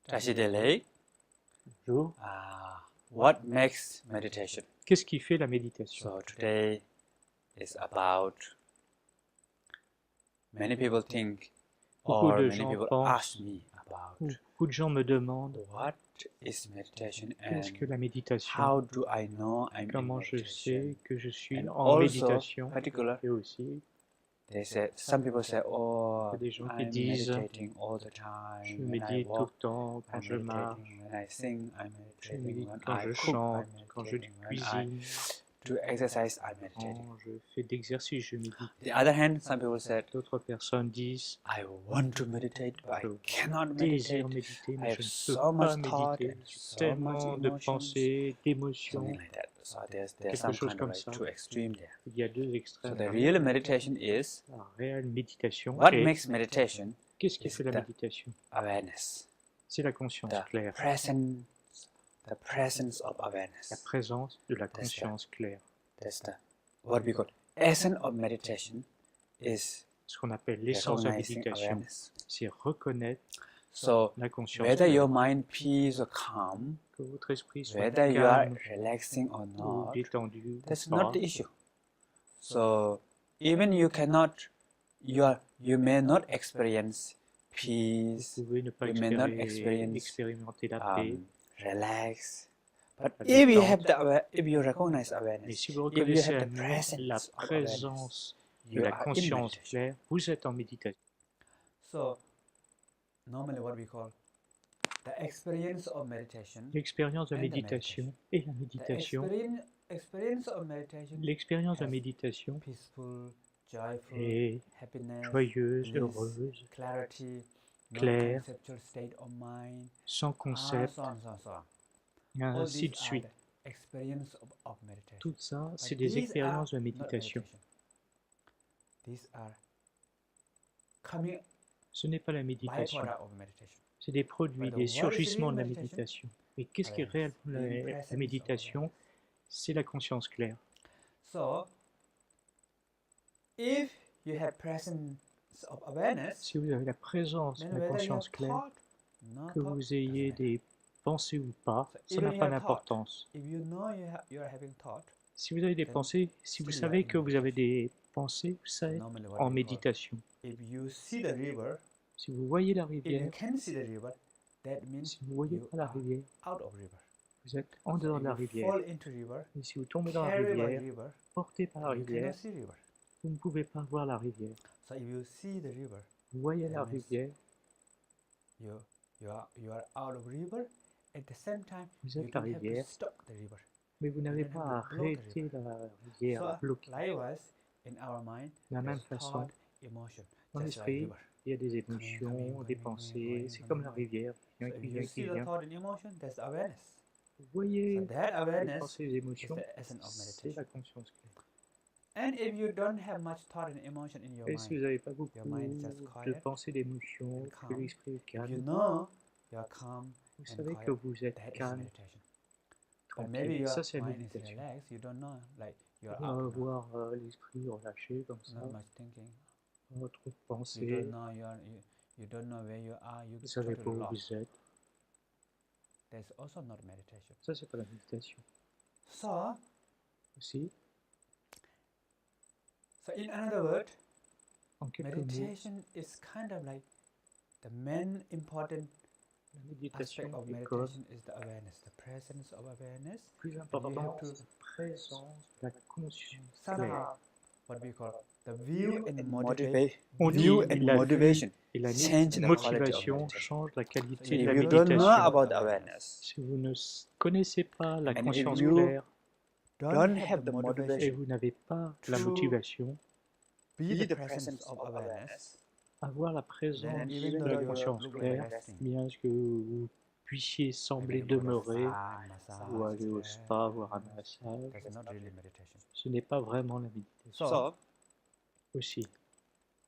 Tashidele, Bonjour. what makes meditation? Qu'est-ce qui fait la méditation? So today is about many people think Beaucoup or de many gens people pensent, ask me about beaucoup de gens me demandent what is meditation qu'est-ce que and la méditation, how do I know I'm in comment je sais meditation. que je suis And en also, méditation, particular, et aussi they say some people say, "Oh, il y a des gens qui I'm disent meditating all the je time. When I médite tout le walk, temps, quand I'm je marche, meditating. When I sing, I'm je meditating. médite When quand I je cook, chante, I'm quand je meditating. When I cuisine, do exercise, I'm meditating." quand je fais d'exercice, je médite. The other hand, some people said, D'autres personnes disent I want to meditate, but I je cannot désire meditate. méditer, I mais have je ne peux so pas much thought méditer. and J'ai so much tellement de emotions, pensées, d'émotions, something like that. So there's quelque some chose kind of comme like ça. two extreme there. Il y a deux So extrêmes. the real meditation is La réelle méditation what est... makes meditation Qu'est-ce qui is fait la the méditation? awareness, C'est la conscience the claire, presence of la awareness. présence de la That's conscience claire. That's the what we call essence of meditation is Ce qu'on appelle l'essence de la recognizing méditation, awareness. c'est reconnaître So la conscience whether claire. your mind peace or calm, Que votre esprit soit whether you are calme relaxing or ou not, détendu, that's ou pas. not the issue. So even you may not experience Vous peace, pouvez ne pas you may not experience expérimenter la paix, relax. But la if you détente. have if you recognize Mais awareness, si vous if you reconnaissez have la the presence of awareness, présence de you la are in conscience meditation. claire, vous êtes en méditation. So normally what we call the experience of meditation. L'expérience de And the méditation et la The méditation, experience of meditation, l'expérience de has méditation peaceful, joyful, est happiness, joyeuse, bliss, heureuse, clarity, claire, non-conceptual state of mind, sans concept, so on, so on, so on. et All ainsi these de are suite. the experience of meditation. Tout ça, But c'est des these are expériences de not méditation. These are coming Ce n'est pas la méditation, byproduct of meditation. c'est des produits, But des what is surgissements de la real méditation. Mais qu'est-ce qui est Awareness, réellement being la present of méditation? awareness. C'est la conscience claire. So, if you have presence of awareness, Si vous avez la présence then de la whether you have conscience claire, thought, no que thought, vous ayez doesn't matter. des pensées ou pas, So ça n'a even pas you have thought, d'importance. if you know you are having thought, Si vous avez des then pensées, si vous still you are savez in que vous avez meditation. des pensées, vous So savez normally what en we call, méditation. if you see the river, Si vous voyez la if you rivière, can see the river, that means si vous ne voyez you pas la are rivière, out of river. vous êtes en So dehors if de la you rivière. fall into river, Et si vous tombez dans la carried by rivière, river, porté par la you cannot rivière, see river. vous ne pouvez pas voir la rivière. So if you see the river, Vous voyez la that means rivière, you are out of river. At the same time, vous you êtes la don't have to rivière, stop the river. mais vous n'avez don't have pas à to block the arrêter la rivière, à So bloquer. likewise, in our mind, De la même there's façon, thought, emotion, dans just like l'esprit, river. il y a des Coming, émotions, des going, pensées, going, c'est coming, comme la going. rivière, qui So vient, if qui you vient, see qui the vient. thought and emotion, that's awareness. Vous voyez So that les awareness pensées et les is émotions, the essence of c'est meditation. la conscience claire. And if you don't have much thought and emotion in your Et si vous mind, n'avez pas beaucoup your mind is just de quiet pensées, d'émotions, and que calm. l'esprit est If you calme, know you are calm vous and savez que quiet, vous êtes that is calme, meditation. But maybe tranquille. your Ça, c'est la mind is méditation. relaxed, you don't know, like you are On va out, no, avoir l'esprit relâché comme ça, not much thinking. pas trop de You pensées, don't know you don't know where you are, you vous ne savez pas totally où lost. vous êtes. That's also not meditation. Ça, c'est pas la méditation. So Aussi, in another word, en quelques mots, meditation is kind of like the main important la méditation aspect of est comme meditation is the awareness, the presence of awareness. plus You important, have to c'est la présence de la conscience claire. somehow what we call the view and On view dit and la vue motivation et la change the quality of motivation meditation. change la So qualité de if la you don't know méditation. about awareness, Si vous ne connaissez pas la and if conscience you claire don't have the et motivation vous n'avez pas la to motivation, be the presence of awareness, avoir la présence then even de though la you conscience look like claire, resting, bien que vous puissiez sembler maybe go to demeurer massage, ou aller au spa, voir un that's massage, not really meditation. ce n'est pas vraiment la méditation. So Aussi,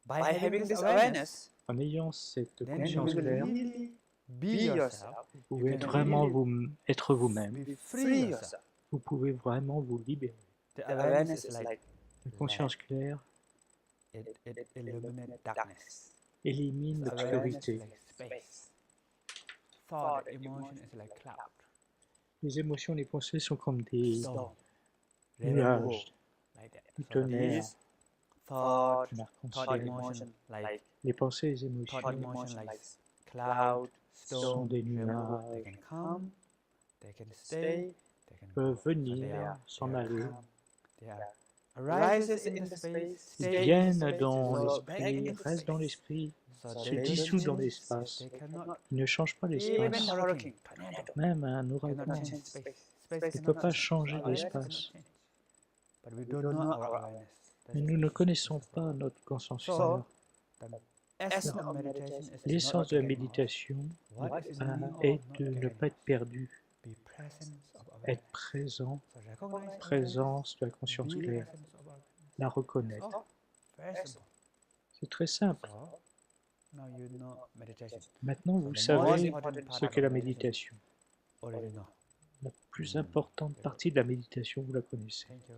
by having this awareness, en ayant cette then you conscience will claire, really be yourself. vous pouvez can vraiment really être vous-même. Be free yourself. Vous pouvez vraiment vous libérer. The awareness is like La conscience claire it illuminates darkness. élimine Awareness is l'obscurité. like space. thought, emotion is like cloud. Les émotions, les pensées sont comme des Storm, nuages, rainbow, like that. du So tonnerre, these thought, un thought arc-en-ciel. emotion like Les pensées et les émotions thought emotion like cloud, sont storm, des rainbow. They can nuages, come, they can stay, they can peuvent go. So they venir, are s'en aller, come, they are arises in the space, stay in the viennent space, dans so back in l'esprit, the restent dans space. l'esprit, So se they don't dissouent dans change, l'espace. they cannot. Ils ne changent pas Even l'espace. hurricane, tornado, Même un cannot ouragan change space. Space ne cannot peut pas change. changer Our reality l'espace. cannot change. But we don't know our awareness. That's Mais the nous ne issue. connaissons pas notre conscience So, supérieure. the essence of meditation is L'essence not de la to get lost. méditation What is in you est not de to ne get pas être lost. perdu, Be presence of awareness. être présent, So recognize présence de la awareness, conscience be claire, presence of awareness. la That's reconnaître. all. Very simple. C'est très simple. So, now you know meditation. Maintenant, So vous the most savez important part ce of qu'est la meditation méditation. already know. La plus importante partie de la méditation, vous la connaissez. Thank you.